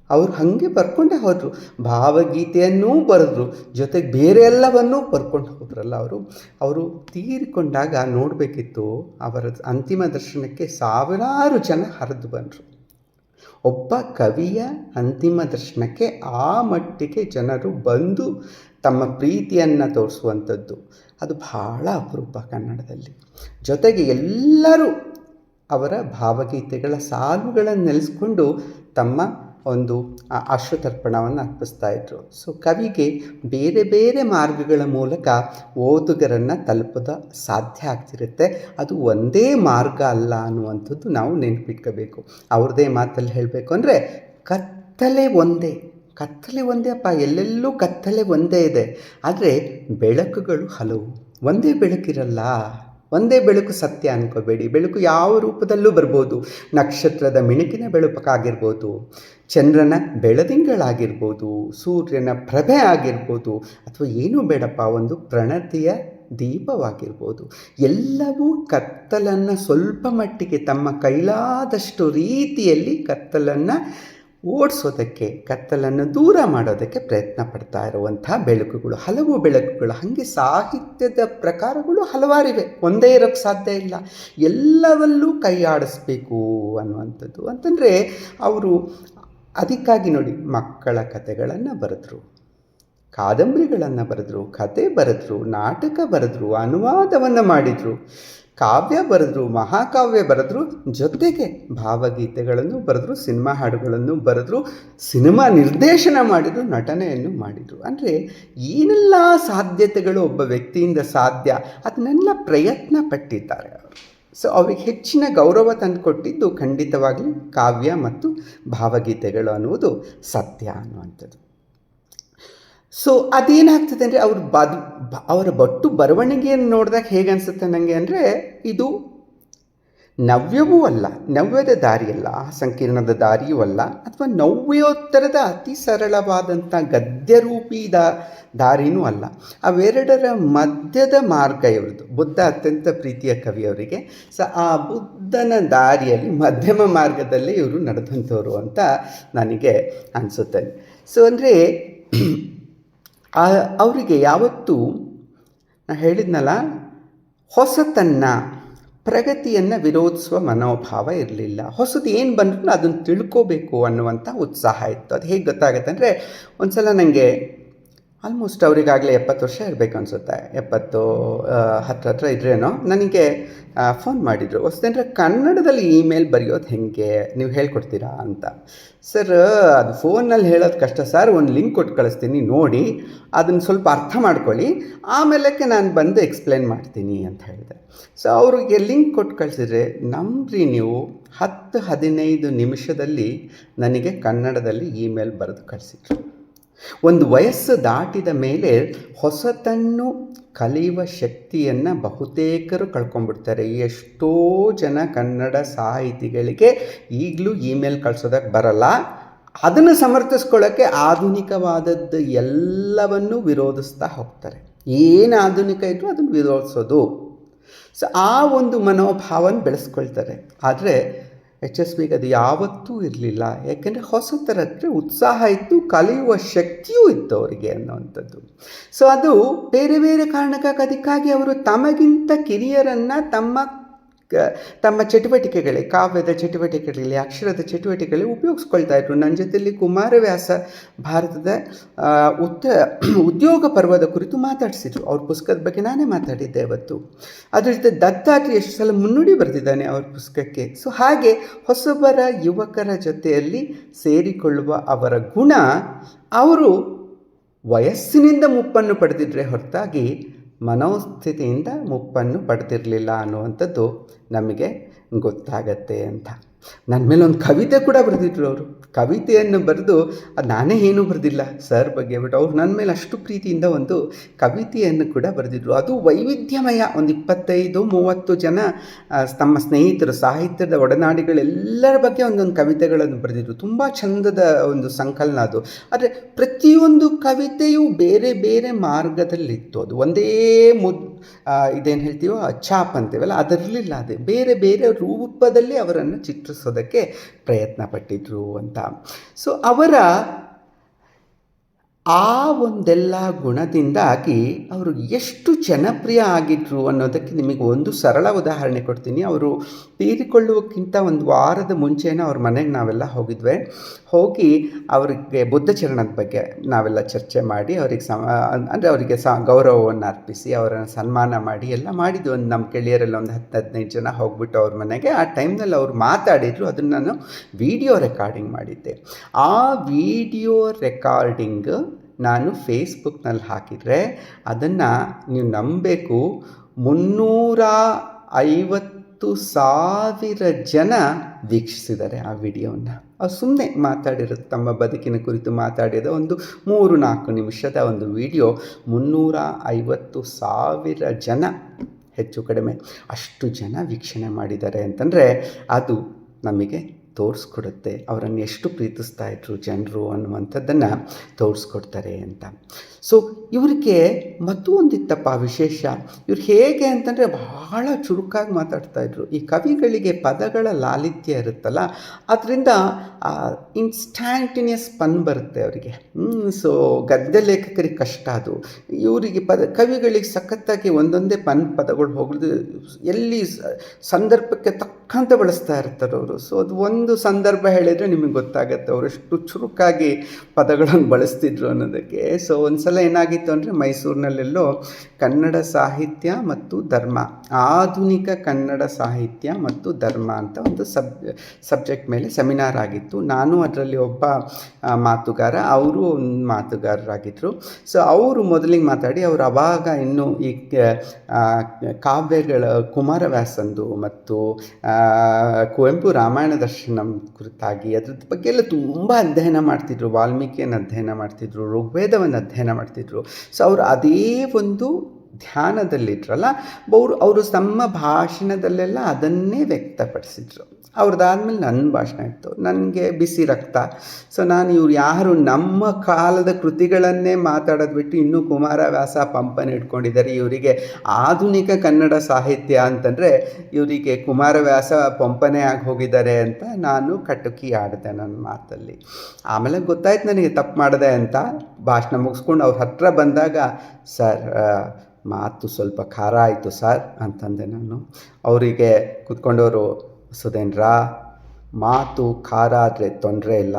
ಅವರು ಹಾಗೆ ಬರ್ಕೊಂಡೇ ಹೋದರು. ಭಾವಗೀತೆಯನ್ನೂ ಬರೆದ್ರು, ಜೊತೆಗೆ ಬೇರೆ ಎಲ್ಲವನ್ನೂ ಬರ್ಕೊಂಡು ಹೋದ್ರಲ್ಲ ಅವರು ತೀರಿಕೊಂಡಾಗ ನೋಡಬೇಕಿತ್ತು, ಅವರ ಅಂತಿಮ ದರ್ಶನಕ್ಕೆ ಸಾವಿರಾರು ಜನ ಹರಿದು ಬಂದರು. ಒಬ್ಬ ಕವಿಯ ಅಂತಿಮ ದರ್ಶನಕ್ಕೆ ಆ ಮಟ್ಟಿಗೆ ಜನರು ಬಂದು ತಮ್ಮ ಪ್ರೀತಿಯನ್ನು ತೋರಿಸುವಂಥದ್ದು ಅದು ಬಹಳ ಅಪರೂಪ ಕನ್ನಡದಲ್ಲಿ. ಜೊತೆಗೆ ಎಲ್ಲರೂ ಅವರ ಭಾವಗೀತೆಗಳ ಸಾಲುಗಳನ್ನು ನೆಲೆಸ್ಕೊಂಡು ತಮ್ಮ ಒಂದು ಅಶ್ರುತರ್ಪಣವನ್ನು ಅರ್ಪಿಸ್ತಾ ಇದ್ರು. ಸೊ ಕವಿಗೆ ಬೇರೆ ಬೇರೆ ಮಾರ್ಗಗಳ ಮೂಲಕ ಓದುಗರನ್ನು ತಲುಪೋದು ಸಾಧ್ಯ ಆಗ್ತಿರುತ್ತೆ. ಅದು ಒಂದೇ ಮಾರ್ಗ ಅಲ್ಲ ಅನ್ನುವಂಥದ್ದು ನಾವು ನೆನಪಿಟ್ಕೋಬೇಕು. ಅವ್ರದ್ದೇ ಮಾತಲ್ಲಿ ಹೇಳಬೇಕು ಅಂದರೆ ಕತ್ತಲೆ ಒಂದೇ ಅಪ್ಪ, ಎಲ್ಲೆಲ್ಲೂ ಕತ್ತಲೆ ಒಂದೇ ಇದೆ, ಆದರೆ ಬೆಳಕುಗಳು ಹಲವು. ಒಂದೇ ಬೆಳಕಿರಲ್ಲ, ಒಂದೇ ಬೆಳಕು ಸತ್ಯ ಅನ್ಕೋಬೇಡಿ. ಬೆಳಕು ಯಾವ ರೂಪದಲ್ಲೂ ಬರ್ಬೋದು. ನಕ್ಷತ್ರದ ಮಿಣುಕಿನ ಬೆಳಕಾಗಿರ್ಬೋದು, ಚಂದ್ರನ ಬೆಳದಿಂಗಳಾಗಿರ್ಬೋದು, ಸೂರ್ಯನ ಪ್ರಭೆ ಆಗಿರ್ಬೋದು, ಅಥವಾ ಏನೂ ಬೇಡಪ್ಪ, ಒಂದು ಪ್ರಣತಿಯ ದೀಪವಾಗಿರ್ಬೋದು. ಎಲ್ಲವೂ ಕತ್ತಲನ್ನು ಸ್ವಲ್ಪ ಮಟ್ಟಿಗೆ ತಮ್ಮ ಕೈಲಾದಷ್ಟು ರೀತಿಯಲ್ಲಿ ಕತ್ತಲನ್ನು ಓಡಿಸೋದಕ್ಕೆ, ಕತ್ತಲನ್ನು ದೂರ ಮಾಡೋದಕ್ಕೆ ಪ್ರಯತ್ನ ಪಡ್ತಾ ಇರುವಂಥ ಬೆಳಕುಗಳು, ಹಲವು ಬೆಳಕುಗಳು. ಹಾಗೆ ಸಾಹಿತ್ಯದ ಪ್ರಕಾರಗಳು ಹಲವಾರಿವೆ, ಒಂದೇ ಇರೋಕ್ಕೆ ಸಾಧ್ಯ ಇಲ್ಲ. ಎಲ್ಲವಲ್ಲೂ ಕೈ ಆಡಿಸ್ಬೇಕು ಅನ್ನುವಂಥದ್ದು ಅಂತಂದರೆ ಅವರು ಅದಕ್ಕಾಗಿ ನೋಡಿ, ಮಕ್ಕಳ ಕಥೆಗಳನ್ನು ಬರೆದ್ರು, ಕಾದಂಬರಿಗಳನ್ನು ಬರೆದ್ರು, ಕತೆ ಬರೆದ್ರು, ನಾಟಕ ಬರೆದ್ರು, ಅನುವಾದವನ್ನು ಮಾಡಿದರು, ಕಾವ್ಯ ಬರೆದ್ರು, ಮಹಾಕಾವ್ಯ ಬರೆದ್ರು, ಜೊತೆಗೆ ಭಾವಗೀತೆಗಳನ್ನು ಬರೆದ್ರು, ಸಿನಿಮಾ ಹಾಡುಗಳನ್ನು ಬರೆದ್ರು, ಸಿನಿಮಾ ನಿರ್ದೇಶನ ಮಾಡಿದರು, ನಟನೆಯನ್ನು ಮಾಡಿದರು. ಅಂದರೆ ಏನೆಲ್ಲ ಸಾಧ್ಯತೆಗಳು ಒಬ್ಬ ವ್ಯಕ್ತಿಯಿಂದ ಸಾಧ್ಯ ಅದನ್ನೆಲ್ಲ ಪ್ರಯತ್ನ ಪಟ್ಟಿದ್ದಾರೆ ಅವರು. ಸೊ ಅವ್ರಿಗೆ ಹೆಚ್ಚಿನ ಗೌರವ ತಂದುಕೊಟ್ಟಿದ್ದು ಖಂಡಿತವಾಗಲಿ ಕಾವ್ಯ ಮತ್ತು ಭಾವಗೀತೆಗಳು ಅನ್ನುವುದು ಸತ್ಯ ಅನ್ನುವಂಥದ್ದು. ಸೊ ಅದೇನಾಗ್ತದೆ ಅಂದರೆ ಅವರ ಬಟ್ಟು ಬರವಣಿಗೆಯನ್ನು ನೋಡಿದಾಗ ಹೇಗೆ ಅನಿಸುತ್ತೆ ನನಗೆ ಅಂದರೆ, ಇದು ನವ್ಯವೂ ಅಲ್ಲ, ನವ್ಯದ ದಾರಿಯಲ್ಲ, ಸಂಕೀರ್ಣದ ದಾರಿಯೂ ಅಲ್ಲ, ಅಥವಾ ನವ್ಯೋತ್ತರದ ಅತಿ ಸರಳವಾದಂಥ ಗದ್ಯರೂಪಿ ದಾರಿನೂ ಅಲ್ಲ. ಅವೆರಡರ ಮಧ್ಯದ ಮಾರ್ಗ ಇವ್ರದ್ದು. ಬುದ್ಧ ಅತ್ಯಂತ ಪ್ರೀತಿಯ ಕವಿಯವರಿಗೆ. ಸೊ ಆ ಬುದ್ಧನ ದಾರಿಯಲ್ಲಿ ಮಧ್ಯಮ ಮಾರ್ಗದಲ್ಲೇ ಇವರು ನಡೆದಂಥವ್ರು ಅಂತ ನನಗೆ ಅನಿಸುತ್ತೆ. ಸೊ ಅಂದರೆ ಅವರಿಗೆ ಯಾವತ್ತೂ ನಾನು ಹೇಳಿದ್ನಲ್ಲ, ಹೊಸತನ್ನು, ಪ್ರಗತಿಯನ್ನು ವಿರೋಧಿಸುವ ಮನೋಭಾವ ಇರಲಿಲ್ಲ. ಹೊಸದು ಏನು ಬಂದರೂ ಅದನ್ನು ತಿಳ್ಕೋಬೇಕು ಅನ್ನುವಂಥ ಉತ್ಸಾಹ ಇತ್ತು. ಅದು ಹೇಗೆ ಗೊತ್ತಾಗುತ್ತೆ ಅಂದರೆ, ಒಂದು ಸಲ ನನಗೆ ಆಲ್ಮೋಸ್ಟ್ ಅವರಿಗಾಗಲೇ 70 ವರ್ಷ ಇರಬೇಕು ಅನಿಸುತ್ತೆ, 70 ಹತ್ರ ಇದ್ರೇನೋ, ನನಗೆ ಫೋನ್ ಮಾಡಿದರು. ಹೊಸದಂದರೆ ಕನ್ನಡದಲ್ಲಿ ಇಮೇಲ್ ಬರೆಯೋದು ಹೇಗೆ, ನೀವು ಹೇಳ್ಕೊಡ್ತೀರಾ ಅಂತ. ಸರ್ ಅದು ಫೋನಲ್ಲಿ ಹೇಳೋದು ಕಷ್ಟ ಸರ್, ಒಂದು ಲಿಂಕ್ ಕೊಟ್ಟು ಕಳಿಸ್ತೀನಿ, ನೋಡಿ ಅದನ್ನು ಸ್ವಲ್ಪ ಅರ್ಥ ಮಾಡ್ಕೊಳ್ಳಿ, ಆಮೇಲಕ್ಕೆ ನಾನು ಬಂದು ಎಕ್ಸ್ಪ್ಲೇನ್ ಮಾಡ್ತೀನಿ ಅಂತ ಹೇಳಿದೆ. ಸೊ ಅವ್ರಿಗೆ ಲಿಂಕ್ ಕೊಟ್ಟು ಕಳಿಸಿದ್ರೆ ನಂಬ್ರಿ ನೀವು, 10-15 ನಿಮಿಷದಲ್ಲಿ ನನಗೆ ಕನ್ನಡದಲ್ಲಿ ಇಮೇಲ್ ಬರೆದು ಕಳಿಸಿದ್ರು. ಒಂದು ವಯಸ್ಸು ದಾಟಿದ ಮೇಲೆ ಹೊಸತನ್ನು ಕಲಿಯುವ ಶಕ್ತಿಯನ್ನು ಬಹುತೇಕರು ಕಳ್ಕೊಂಡ್ಬಿಡ್ತಾರೆ. ಎಷ್ಟೋ ಜನ ಕನ್ನಡ ಸಾಹಿತಿಗಳಿಗೆ ಈಗಲೂ ಇಮೇಲ್ ಕಳ್ಸೋದಕ್ಕೆ ಬರಲ್ಲ. ಅದನ್ನು ಸಮರ್ಥಿಸ್ಕೊಳ್ಳೋಕ್ಕೆ ಆಧುನಿಕವಾದದ್ದು ಎಲ್ಲವನ್ನೂ ವಿರೋಧಿಸ್ತಾ ಹೋಗ್ತಾರೆ. ಏನು ಆಧುನಿಕ ಇದ್ದರೂ ಅದನ್ನು ವಿರೋಧಿಸೋದು. ಸೊ ಆ ಒಂದು ಮನೋಭಾವನ ಬೆಳೆಸ್ಕೊಳ್ತಾರೆ. ಆದರೆ HSBಗೆ ಅದು ಯಾವತ್ತೂ ಇರಲಿಲ್ಲ. ಯಾಕೆಂದರೆ ಹೊಸತರ ಹತ್ರ ಉತ್ಸಾಹ ಇತ್ತು, ಕಲಿಯುವ ಶಕ್ತಿಯೂ ಇತ್ತು ಅವರಿಗೆ ಅನ್ನುವಂಥದ್ದು. ಸೊ ಅದು ಬೇರೆ ಬೇರೆ ಕಾರಣಕ್ಕಾಗಿ, ಅದಕ್ಕಾಗಿ ಅವರು ತಮಗಿಂತ ಕಿರಿಯರನ್ನು ತಮ್ಮ ಚಟುವಟಿಕೆಗಳಿಗೆ, ಕಾವ್ಯದ ಚಟುವಟಿಕೆಗಳಲ್ಲಿ, ಅಕ್ಷರದ ಚಟುವಟಿಕೆಗಳಲ್ಲಿ ಉಪಯೋಗಿಸ್ಕೊಳ್ತಾ ಇದ್ರು. ನನ್ನ ಜೊತೆಯಲ್ಲಿ ಕುಮಾರವ್ಯಾಸ ಭಾರತದ ಉದ್ಯೋಗ ಪರ್ವದ ಕುರಿತು ಮಾತಾಡಿಸಿದ್ರು. ಅವ್ರ ಪುಸ್ತಕದ ಬಗ್ಗೆ ನಾನೇ ಮಾತಾಡಿದ್ದೆ ಅವತ್ತು. ಅದ್ರ ಜೊತೆ ದತ್ತಾತ್ರೇಯ ಎಷ್ಟು ಸಲ ಮುನ್ನುಡಿ ಬರೆದಿದ್ದಾನೆ ಅವ್ರ ಪುಸ್ತಕಕ್ಕೆ. ಸೊ ಹಾಗೆ ಹೊಸಬರ ಯುವಕರ ಜೊತೆಯಲ್ಲಿ ಸೇರಿಕೊಳ್ಳುವ ಅವರ ಗುಣ, ಅವರು ವಯಸ್ಸಿನಿಂದ ಮುಪ್ಪನ್ನು ಪಡೆದಿದ್ರೆ ಹೊರತಾಗಿ ಮನೋಸ್ಥಿತಿಯಿಂದ ಮುಪ್ಪನ್ನು ಪಡೆದಿರಲಿಲ್ಲ ಅನ್ನುವಂಥದ್ದು ನಮಗೆ ಗೊತ್ತಾಗತ್ತೆ ಅಂತ. ನನ್ನ ಮೇಲೆ ಒಂದು ಕವಿತೆ ಕೂಡ ಬರೆದಿದ್ರು ಅವರು. ಕವಿತೆಯನ್ನು ಬರೆದು ಅದು ನಾನೇ ಏನೂ ಬರೆದಿಲ್ಲ ಸರ್ ಬಗ್ಗೆ, ಬಟ್ ಅವ್ರು ನನ್ನ ಮೇಲೆ ಅಷ್ಟು ಪ್ರೀತಿಯಿಂದ ಒಂದು ಕವಿತೆಯನ್ನು ಕೂಡ ಬರೆದಿದ್ರು. ಅದು ವೈವಿಧ್ಯಮಯ, ಒಂದು 25-30 ಜನ ತಮ್ಮ ಸ್ನೇಹಿತರು, ಸಾಹಿತ್ಯದ ಒಡನಾಡಿಗಳೆಲ್ಲರ ಬಗ್ಗೆ ಒಂದೊಂದು ಕವಿತೆಗಳನ್ನು ಬರೆದಿದ್ರು. ತುಂಬ ಚಂದದ ಒಂದು ಸಂಕಲನ ಅದು. ಆದರೆ ಪ್ರತಿಯೊಂದು ಕವಿತೆಯೂ ಬೇರೆ ಬೇರೆ ಮಾರ್ಗದಲ್ಲಿತ್ತು. ಅದು ಒಂದೇ ಇದೇನು ಹೇಳ್ತೀವೋ ಛಾಪ್ ಅಂತೀವಲ್ಲ, ಅದರಲ್ಲಿಲ್ಲ. ಅದೇ ಬೇರೆ ಬೇರೆ ರೂಪದಲ್ಲಿ ಅವರನ್ನು ಚಿತ್ರಿಸೋದಕ್ಕೆ ಪ್ರಯತ್ನ ಪಟ್ಟಿದ್ರು ಅಂತ. ಸೊ ಅವರ ಆ ಒಂದೆಲ್ಲ ಗುಣದಿಂದಾಗಿ ಅವರು ಎಷ್ಟು ಜನಪ್ರಿಯ ಆಗಿದ್ರು ಅನ್ನೋದಕ್ಕೆ ನಿಮಗೆ ಒಂದು ಸರಳ ಉದಾಹರಣೆ ಕೊಡ್ತೀನಿ. ಅವರು ತೀರಿಕೊಳ್ಳುವಕ್ಕಿಂತ ಒಂದು ವಾರದ ಮುಂಚೆನೇ ಅವ್ರ ಮನೆಗೆ ನಾವೆಲ್ಲ ಹೋಗಿ ಅವರಿಗೆ ಬುದ್ಧ ಚರಣದ ಬಗ್ಗೆ ನಾವೆಲ್ಲ ಚರ್ಚೆ ಮಾಡಿ ಅವರಿಗೆ ಅಂದರೆ ಅವರಿಗೆ ಗೌರವವನ್ನು ಅರ್ಪಿಸಿ ಅವರನ್ನು ಸನ್ಮಾನ ಮಾಡಿ ಎಲ್ಲ ಮಾಡಿದ್ವಿ. ಒಂದು ನಮ್ಮ ಗೆಳೆಯರೆಲ್ಲ ಒಂದು 10-15 ಜನ ಹೋಗ್ಬಿಟ್ಟು ಅವ್ರ ಮನೆಗೆ. ಆ ಟೈಮ್ನಲ್ಲಿ ಅವ್ರು ಮಾತಾಡಿದರು. ಅದನ್ನು ನಾನು ವಿಡಿಯೋ ರೆಕಾರ್ಡಿಂಗ್ ಮಾಡಿದ್ದೆ. ಆ ವಿಡಿಯೋ ರೆಕಾರ್ಡಿಂಗ್ ನಾನು ಫೇಸ್ಬುಕ್ನಲ್ಲಿ ಹಾಕಿದರೆ ಅದನ್ನು ನೀವು ನಂಬಬೇಕು, 350,000 ಜನ ವೀಕ್ಷಿಸಿದ್ದಾರೆ ಆ ವಿಡಿಯೋವನ್ನು. ಅವ್ರು ಸುಮ್ಮನೆ ಮಾತಾಡಿರೋದು, ತಮ್ಮ ಬದುಕಿನ ಕುರಿತು ಮಾತಾಡಿದ ಒಂದು 3-4 ನಿಮಿಷದ ಒಂದು ವಿಡಿಯೋ 350,000 ಜನ, ಹೆಚ್ಚು ಕಡಿಮೆ ಅಷ್ಟು ಜನ ವೀಕ್ಷಣೆ ಮಾಡಿದ್ದಾರೆ ಅಂತಂದರೆ ಅದು ನಮಗೆ ತೋರಿಸ್ಕೊಡುತ್ತೆ ಅವರನ್ನು ಎಷ್ಟು ಪ್ರೀತಿಸ್ತಾ ಇದ್ರು ಜನರು ಅನ್ನುವಂಥದ್ದನ್ನು ತೋರಿಸ್ಕೊಡ್ತಾರೆ ಅಂತ. ಸೊ ಇವರಿಗೆ ಮತ್ತೂ ಒಂದಿತ್ತಪ್ಪ ವಿಶೇಷ. ಇವ್ರು ಹೇಗೆ ಅಂತಂದರೆ ಬಹಳ ಚುರುಕಾಗಿ ಮಾತಾಡ್ತಾಯಿದ್ರು. ಈ ಕವಿಗಳಿಗೆ ಪದಗಳ ಲಾಲಿತ್ಯ ಇರುತ್ತಲ್ಲ, ಅದರಿಂದ ಇನ್ಸ್ಟ್ಯಾಂಟಿನಿಯಸ್ ಪನ್ ಬರುತ್ತೆ ಅವರಿಗೆ. ಸೊ ಗದ್ಯ ಲೇಖಕರಿಗೆ ಕಷ್ಟ ಅದು. ಇವರಿಗೆ ಕವಿಗಳಿಗೆ ಸಖತ್ತಾಗಿ ಒಂದೊಂದೇ ಪದಗಳು ಹೋಗೋದು ಎಲ್ಲಿ ಸಂದರ್ಭಕ್ಕೆ ತಕ್ಕಂತೆ ಬಳಸ್ತಾ ಇರ್ತಾರೆ ಅವರು. ಸೊ ಅದು ಒಂದು ಸಂದರ್ಭ ಹೇಳಿದರೆ ನಿಮಗೆ ಗೊತ್ತಾಗುತ್ತೆ ಅವರೆಷ್ಟು ಚುರುಕಾಗಿ ಪದಗಳನ್ನು ಬಳಸ್ತಿದ್ರು ಅನ್ನೋದಕ್ಕೆ. ಸೊ ಒಂದು ಸಲ ಏನಾಗಿತ್ತು ಅಂದರೆ ಮೈಸೂರಿನಲ್ಲೆಲ್ಲೋ ಕನ್ನಡ ಸಾಹಿತ್ಯ ಮತ್ತು ಧರ್ಮ, ಆಧುನಿಕ ಕನ್ನಡ ಸಾಹಿತ್ಯ ಮತ್ತು ಧರ್ಮ ಅಂತ ಒಂದು ಸಬ್ಜೆಕ್ಟ್ ಮೇಲೆ ಸೆಮಿನಾರ್ ಆಗಿತ್ತು. ನಾನು ಅದರಲ್ಲಿ ಒಬ್ಬ ಮಾತುಗಾರ, ಅವರು ಒಂದು ಮಾತುಗಾರರಾಗಿದ್ದರು. ಸೊ ಅವರು ಮೊದಲಿಗೆ ಮಾತಾಡಿ, ಅವರು ಅವಾಗ ಇನ್ನೂ ಈ ಕಾವ್ಯಗಳ ಕುಮಾರವ್ಯಾಸಂದು ಮತ್ತು ಕುವೆಂಪು ರಾಮಾಯಣ ದರ್ಶನಂ ಕುರಿತಾಗಿ ಅದ್ರದ್ದು ಬಗ್ಗೆ ಎಲ್ಲ ತುಂಬ ಅಧ್ಯಯನ ಮಾಡ್ತಿದ್ರು. ವಾಲ್ಮೀಕಿಯನ್ನು ಅಧ್ಯಯನ ಮಾಡ್ತಿದ್ರು, ಋಗ್ವೇದವನ್ನು ಅಧ್ಯಯನ ಮಾಡ್ತಿದ್ರು. ಸೊ ಅವರು ಅದೇ ಒಂದು ಧ್ಯಾನದಲ್ಲಿದ್ರಲ್ಲ, ಅವರು ತಮ್ಮ ಭಾಷಣದಲ್ಲೆಲ್ಲ ಅದನ್ನೇ ವ್ಯಕ್ತಪಡಿಸಿದ್ರು. ಅವ್ರದ್ದಾದ್ಮೇಲೆ ನನ್ನ ಭಾಷಣ ಇತ್ತು. ನನಗೆ ಬಿಸಿ ರಕ್ತ. ಸೊ ನಾನು ಇವ್ರು ಯಾರು ನಮ್ಮ ಕಾಲದ ಕೃತಿಗಳನ್ನೇ ಮಾತಾಡೋದು ಬಿಟ್ಟು ಇನ್ನೂ ಕುಮಾರವ್ಯಾಸ ಪಂಪನ ಇಟ್ಕೊಂಡಿದ್ದಾರೆ, ಇವರಿಗೆ ಆಧುನಿಕ ಕನ್ನಡ ಸಾಹಿತ್ಯ ಅಂತಂದರೆ ಇವರಿಗೆ ಕುಮಾರವ್ಯಾಸ ಪಂಪನೇ ಆಗಿ ಹೋಗಿದ್ದಾರೆ ಅಂತ ನಾನು ಕಟುಕಿ ಆಡಿದೆ ನನ್ನ ಮಾತಲ್ಲಿ. ಆಮೇಲೆ ಗೊತ್ತಾಯ್ತು ನನಗೆ ತಪ್ಪು ಮಾಡಿದೆ ಅಂತ. ಭಾಷಣ ಮುಗಿಸ್ಕೊಂಡು ಅವ್ರ ಹತ್ರ ಬಂದಾಗ, ಸರ್ ಮಾತು ಸ್ವಲ್ಪ ಖಾರ ಆಯಿತು ಸರ್ ಅಂತಂದೆ ನಾನು. ಅವರಿಗೆ ಕೂತ್ಕೊಂಡವರು, ಸುಧೇಂದ್ರ, ಮಾತು ಖಾರ ಆದರೆ ತೊಂದರೆ ಇಲ್ಲ,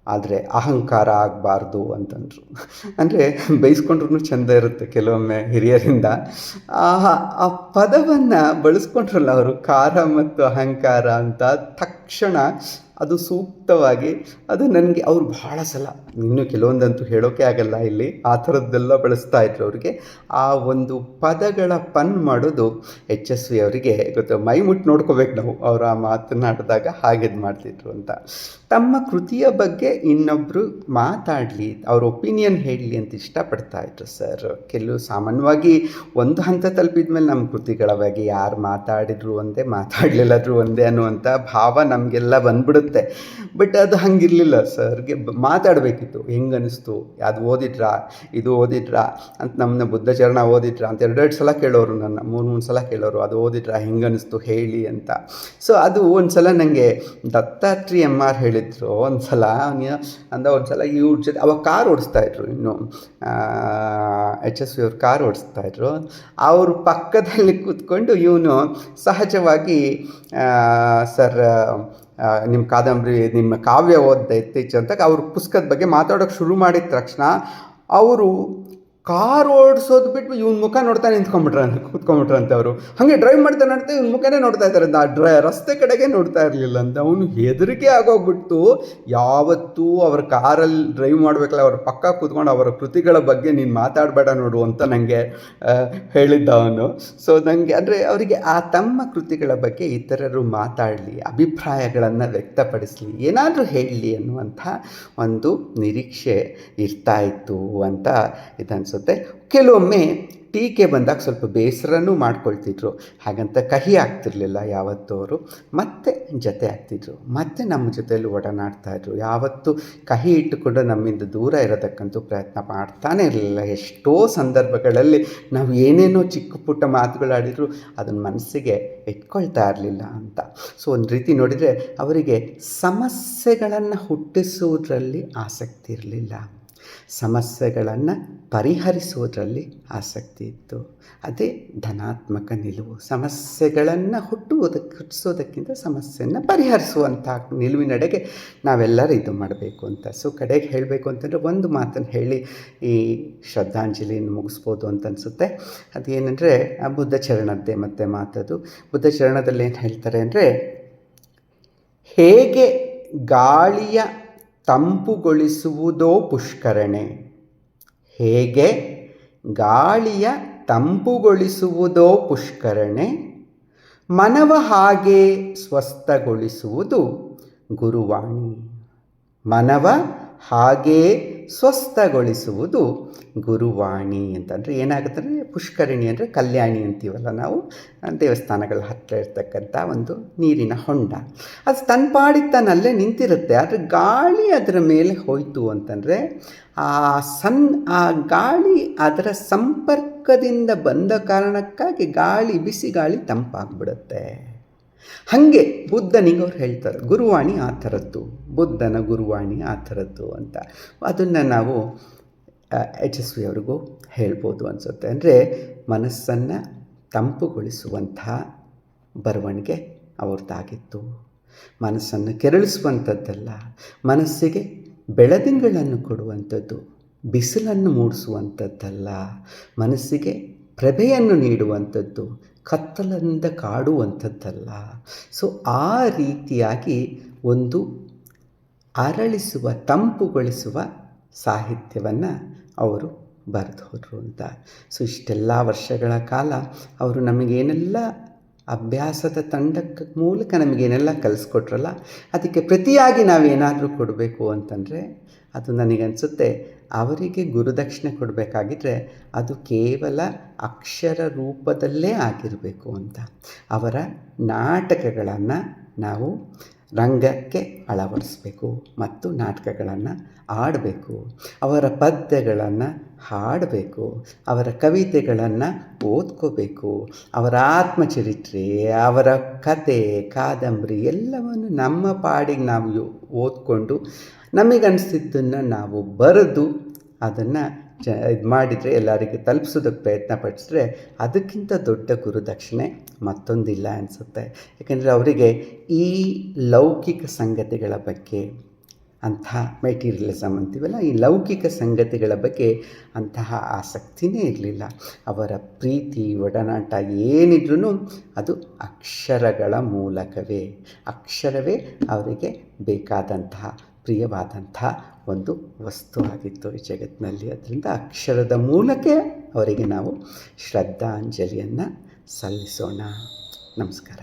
ಆದರೆ ಅಹಂಕಾರ ಆಗಬಾರ್ದು ಅಂತಂದರು. ಅಂದರೆ ಬೈಸ್ಕೊಂಡ್ರೂ ಚೆಂದ ಇರುತ್ತೆ ಕೆಲವೊಮ್ಮೆ ಹಿರಿಯರಿಂದ. ಆ ಪದವನ್ನು ಬಳಸ್ಕೊಂಡ್ರಲ್ಲ ಅವರು, ಖಾರ ಮತ್ತು ಅಹಂಕಾರ ಅಂತ, ತಕ್ಷಣ ಅದು ಸೂಕ್ತವಾಗಿ ಅದು ನನಗೆ ಅವರು ಬಹಳ ಸಲ, ಇನ್ನೂ ಕೆಲವೊಂದಂತೂ ಹೇಳೋಕೆ ಆಗಲ್ಲ ಇಲ್ಲಿ, ಆ ಥರದ್ದೆಲ್ಲ ಬಳಸ್ತಾ ಇದ್ರು. ಅವರಿಗೆ ಆ ಒಂದು ಪದಗಳ ಪನ್ ಮಾಡೋದು HSV ಅವರಿಗೆ ಗೊತ್ತು. ಮೈ ಮುಟ್ಟು ನೋಡ್ಕೋಬೇಕು ನಾವು ಅವರು ಆ ಮಾತನಾಡಿದಾಗ ಹಾಗೆದು ಮಾಡ್ತಿದ್ರು ಅಂತ. ತಮ್ಮ ಕೃತಿಯ ಬಗ್ಗೆ ಇನ್ನೊಬ್ಬರು ಮಾತಾಡಲಿ, ಅವ್ರ ಒಪಿನಿಯನ್ ಹೇಳಲಿ ಅಂತ ಇಷ್ಟಪಡ್ತಾಯಿದ್ರು ಸರ್. ಕೆಲವು ಸಾಮಾನ್ಯವಾಗಿ ಒಂದು ಹಂತ ತಲುಪಿದ ಮೇಲೆ ನಮ್ಮ ಕೃತಿಗಳ ಬಗ್ಗೆ ಯಾರು ಮಾತಾಡಿದ್ರು ಒಂದೇ, ಮಾತಾಡಲಿಲ್ಲದ್ರು ಒಂದೇ ಅನ್ನುವಂಥ ಭಾವ ನಮಗೆಲ್ಲ ಬಂದ್ಬಿಡುತ್ತೆ. ಬಟ್ ಅದು ಹಂಗಿರಲಿಲ್ಲ ಸರ್ಗೆ. ಮಾತಾಡಬೇಕಿತ್ತು, ಹೆಂಗೆ ಅನ್ನಿಸ್ತು, ಅದು ಓದಿದ್ರಾ, ಇದು ಓದಿದ್ರಾ ಅಂತ, ನಮ್ಮನ್ನ ಬುದ್ಧಚರಣ ಓದಿದ್ರಾ ಅಂತ 2 ಸಲ ಕೇಳೋರು, ನನ್ನ 3 ಸಲ ಕೇಳೋರು, ಅದು ಓದಿದ್ರಾ, ಹೆಂಗೆ ಅನ್ನಿಸ್ತು ಹೇಳಿ ಅಂತ. ಸೊ ಅದು ಒಂದು ಸಲ ನನಗೆ ದತ್ತಾತ್ರೇಯ MR ಹೇಳಿದ್ರು. ಒಂದು ಸಲ ಒಂದು ಸಲ ಇವ್ರ ಜೊತೆ ಅವಾಗ ಕಾರ್ ಓಡಿಸ್ತಾಯಿದ್ರು, ಇನ್ನು HSV ಅವ್ರು ಕಾರ್ ಓಡಿಸ್ತಾಯಿದ್ರು. ಅವ್ರ ಪಕ್ಕದಲ್ಲಿ ಕೂತ್ಕೊಂಡು ಇವನು ಸಹಜವಾಗಿ, ಸರ್ ನಿಮ್ಮ ಕಾದಂಬರಿ, ನಿಮ್ಮ ಕಾವ್ಯ ಓದಿದೆ ಇತ್ತೀಚೆ ಅಂತ ಅವ್ರ ಪುಸ್ತಕದ ಬಗ್ಗೆ ಮಾತಾಡೋಕ್ಕೆ ಶುರು ಮಾಡಿದ ತಕ್ಷಣ ಅವರು ಕಾರ್ ಓಡಿಸೋದು ಬಿಟ್ಟು ಇವ್ನ ಮುಖ ನೋಡ್ತಾ ಕೂತ್ಕೊಂಡ್ಬಿಟ್ರಂತೆ ಅವರು. ಹಾಗೆ ಡ್ರೈವ್ ಮಾಡ್ತಾ ಇವ್ನ ಮುಖನೇ ನೋಡ್ತಾ ಇದ್ದಾರೆ, ರಸ್ತೆ ಕಡೆಗೆ ನೋಡ್ತಾ ಇರಲಿಲ್ಲ ಅಂತ. ಅವನು ಹೆದರಿಕೆ ಆಗೋಗ್ಬಿಟ್ಟು ಯಾವತ್ತೂ ಅವ್ರ ಕಾರಲ್ಲಿ ಡ್ರೈವ್ ಮಾಡಬೇಕಲ್ಲ ಅವ್ರ ಪಕ್ಕ ಕೂತ್ಕೊಂಡು ಅವರ ಕೃತಿಗಳ ಬಗ್ಗೆ ನೀನು ಮಾತಾಡಬೇಡ ನೋಡು ಅಂತ ನನಗೆ ಹೇಳಿದ್ದ ಅವನು. ಸೊ ನನಗೆ ಅಂದರೆ ಅವರಿಗೆ ಆ ತಮ್ಮ ಕೃತಿಗಳ ಬಗ್ಗೆ ಇತರರು ಮಾತಾಡಲಿ, ಅಭಿಪ್ರಾಯಗಳನ್ನು ವ್ಯಕ್ತಪಡಿಸಲಿ, ಏನಾದರೂ ಹೇಳಲಿ ಅನ್ನುವಂಥ ಒಂದು ನಿರೀಕ್ಷೆ ಇರ್ತಾಯಿತ್ತು ಅಂತ ಇದನ್ನಿಸುತ್ತೆ. ಕೆಲವೊಮ್ಮೆ ಟೀಕೆ ಬಂದಾಗ ಸ್ವಲ್ಪ ಬೇಸರನೂ ಮಾಡ್ಕೊಳ್ತಿದ್ರು. ಹಾಗಂತ ಕಹಿ ಆಗ್ತಿರ್ಲಿಲ್ಲ ಯಾವತ್ತೂ ಅವರು. ಮತ್ತೆ ಜೊತೆ ಆಗ್ತಿದ್ರು, ಮತ್ತೆ ನಮ್ಮ ಜೊತೆಯಲ್ಲಿ ಒಡನಾಡ್ತಾಯಿದ್ರು. ಯಾವತ್ತೂ ಕಹಿ ಇಟ್ಟುಕೊಂಡು ನಮ್ಮಿಂದ ದೂರ ಇರೋದಕ್ಕಂತೂ ಪ್ರಯತ್ನ ಮಾಡ್ತಾನೇ ಇರಲಿಲ್ಲ. ಎಷ್ಟೋ ಸಂದರ್ಭಗಳಲ್ಲಿ ನಾವು ಏನೇನೋ ಚಿಕ್ಕ ಪುಟ್ಟ ಮಾತುಗಳಾಡಿದ್ರು ಅದನ್ನು ಮನಸ್ಸಿಗೆ ಇಟ್ಕೊಳ್ತಾ ಇರಲಿಲ್ಲ ಅಂತ. ಸೊ ಒಂದು ರೀತಿ ನೋಡಿದರೆ ಅವರಿಗೆ ಸಮಸ್ಯೆಗಳನ್ನು ಹುಟ್ಟಿಸುವುದರಲ್ಲಿ ಆಸಕ್ತಿ ಇರಲಿಲ್ಲ, ಸಮಸ್ಯೆಗಳನ್ನು ಪರಿಹರಿಸುವುದರಲ್ಲಿ ಆಸಕ್ತಿ ಇತ್ತು. ಅದೇ ಧನಾತ್ಮಕ ನಿಲುವು. ಸಮಸ್ಯೆಗಳನ್ನು ಹುಟ್ಟಿಸೋದಕ್ಕಿಂತ ಸಮಸ್ಯೆಯನ್ನು ಪರಿಹರಿಸುವಂಥ ನಿಲುವಿನಡೆಗೆ ನಾವೆಲ್ಲರೂ ಇದು ಮಾಡಬೇಕು ಅಂತ. ಸೊ ಕಡೆಗೆ ಹೇಳಬೇಕು ಅಂತಂದರೆ ಒಂದು ಮಾತನ್ನು ಹೇಳಿ ಈ ಶ್ರದ್ಧಾಂಜಲಿಯನ್ನು ಮುಗಿಸ್ಬೋದು ಅಂತ ಅನಿಸುತ್ತೆ. ಅದೇನೆಂದರೆ ಆ ಬುದ್ಧ ಚರಣದ್ದೇ ಮತ್ತೆ ಮಾತದು. ಬುದ್ಧ ಚರಣದಲ್ಲಿ ಏನು ಹೇಳ್ತಾರೆ ಅಂದರೆ, ಹೇಗೆ ಗಾಳಿಯ ತಂಪುಗೊಳಿಸುವುದೋ ಪುಷ್ಕರಣೆ, ಹೇಗೆ ಗಾಳಿಯ ತಂಪುಗೊಳಿಸುವುದೋ ಪುಷ್ಕರಣೆ, ಮನವ ಹಾಗೆ ಸ್ವಸ್ಥಗೊಳಿಸುವುದು ಗುರುವಾಣಿ. ಮನವ ಹಾಗೇ ಸ್ವಸ್ಥಗೊಳಿಸುವುದು ಗುರುವಾಣಿ ಅಂತಂದರೆ ಏನಾಗುತ್ತೆ ಅಂದರೆ, ಪುಷ್ಕರಣಿ ಅಂದರೆ ಕಲ್ಯಾಣಿ ಅಂತೀವಲ್ಲ ನಾವು, ದೇವಸ್ಥಾನಗಳ ಹತ್ತಿರ ಇರ್ತಕ್ಕಂಥ ಒಂದು ನೀರಿನ ಹೊಂಡ. ಅದು ತನ್ನ ತನ್ನಲ್ಲೇ ನಿಂತಿರುತ್ತೆ. ಆದರೆ ಗಾಳಿ ಅದರ ಮೇಲೆ ಹೋಯಿತು ಅಂತಂದರೆ ಆ ಗಾಳಿ ಅದರ ಸಂಪರ್ಕದಿಂದ ಬಂದ ಕಾರಣಕ್ಕಾಗಿ ಬಿಸಿ ಗಾಳಿ ತಂಪಾಗ್ಬಿಡುತ್ತೆ. ಹಾಗೆ ಬುದ್ಧನಿಗೆ ಅವ್ರು ಹೇಳ್ತಾರೆ, ಗುರುವಾಣಿ ಆ ಥರದ್ದು, ಬುದ್ಧನ ಗುರುವಾಣಿ ಆ ಥರದ್ದು ಅಂತ. ಅದನ್ನು ನಾವು ಯಶಸ್ವಿಯವ್ರಿಗೂ ಹೇಳ್ಬೋದು ಅನಿಸುತ್ತೆ. ಅಂದರೆ ಮನಸ್ಸನ್ನು ತಂಪುಗೊಳಿಸುವಂಥ ಬರವಣಿಗೆ ಅವ್ರದ್ದಾಗಿತ್ತು. ಮನಸ್ಸನ್ನು ಕೆರಳಿಸುವಂಥದ್ದಲ್ಲ, ಮನಸ್ಸಿಗೆ ಬೆಳದಿಂಗಳನ್ನು ಕೊಡುವಂಥದ್ದು, ಬಿಸಿಲನ್ನು ಮೂಡಿಸುವಂಥದ್ದಲ್ಲ, ಮನಸ್ಸಿಗೆ ಪ್ರಭೆಯನ್ನು ನೀಡುವಂಥದ್ದು, ಕತ್ತಲಿಂದ ಕಾಡುವಂಥದ್ದಲ್ಲ. ಸೊ ಆ ರೀತಿಯಾಗಿ ಒಂದು ಅರಳಿಸುವ, ತಂಪುಗೊಳಿಸುವ ಸಾಹಿತ್ಯವನ್ನು ಅವರು ಬರೆದು ಹೋದರು ಅಂತ. ಸೊ ಇಷ್ಟೆಲ್ಲ ವರ್ಷಗಳ ಕಾಲ ಅವರು ನಮಗೇನೆಲ್ಲ ಅಭ್ಯಾಸದ ತಂಡಕ್ಕೆ ಮೂಲಕ ನಮಗೇನೆಲ್ಲ ಕಲಿಸ್ಕೊಟ್ರಲ್ಲ, ಅದಕ್ಕೆ ಪ್ರತಿಯಾಗಿ ನಾವೇನಾದರೂ ಕೊಡಬೇಕು ಅಂತಂದರೆ ಅದು ನನಗನ್ಸುತ್ತೆ ಅವರಿಗೆ ಗುರುದಕ್ಷಿಣೆ ಕೊಡಬೇಕಾಗಿದ್ದರೆ ಅದು ಕೇವಲ ಅಕ್ಷರ ರೂಪದಲ್ಲೇ ಆಗಿರಬೇಕು ಅಂತ. ಅವರ ನಾಟಕಗಳನ್ನು ನಾವು ರಂಗಕ್ಕೆ ಅಳವಡಿಸಬೇಕು ಮತ್ತು ನಾಟಕಗಳನ್ನು ಆಡಬೇಕು. ಅವರ ಪದ್ಯಗಳನ್ನು ಹಾಡಬೇಕು, ಅವರ ಕವಿತೆಗಳನ್ನು ಓದ್ಕೋಬೇಕು, ಅವರ ಆತ್ಮಚರಿತ್ರೆ, ಅವರ ಕತೆ, ಕಾದಂಬರಿ ಎಲ್ಲವನ್ನು ನಮ್ಮ ಪಾಡಿಗೆ ನಾವು ಓದ್ಕೊಂಡು ನಮಗನ್ನಿಸಿದ್ದನ್ನು ನಾವು ಬರೆದು ಅದನ್ನು ಇದು ಮಾಡಿದರೆ, ಎಲ್ಲರಿಗೆ ತಲುಪಿಸೋದಕ್ಕೆ ಪ್ರಯತ್ನ ಪಡಿಸಿದ್ರೆ ಅದಕ್ಕಿಂತ ದೊಡ್ಡ ಗುರುದಕ್ಷಿಣೆ ಮತ್ತೊಂದಿಲ್ಲ ಅನಿಸುತ್ತೆ. ಯಾಕೆಂದರೆ ಅವರಿಗೆ ಈ ಲೌಕಿಕ ಸಂಗತಿಗಳ ಬಗ್ಗೆ, ಅಂತಹ ಮೆಟೀರಿಯಲಿಸಮ್ ಅಂತೀವಲ್ಲ, ಈ ಲೌಕಿಕ ಸಂಗತಿಗಳ ಬಗ್ಗೆ ಅಂತಹ ಆಸಕ್ತಿನೇ ಇರಲಿಲ್ಲ. ಅವರ ಪ್ರೀತಿ ಒಡನಾಟ ಏನಿದ್ರೂ ಅದು ಅಕ್ಷರಗಳ ಮೂಲಕವೇ. ಅಕ್ಷರವೇ ಅವರಿಗೆ ಬೇಕಾದಂತಹ ಪ್ರಿಯವಾದಂಥ ಒಂದು ವಸ್ತು ಆಗಿತ್ತು ಈ ಜಗತ್ತಿನಲ್ಲಿ. ಅದರಿಂದ ಅಕ್ಷರದ ಮೂಲಕ ಅವರಿಗೆ ನಾವು ಶ್ರದ್ಧಾಂಜಲಿಯನ್ನು ಸಲ್ಲಿಸೋಣ. ನಮಸ್ಕಾರ.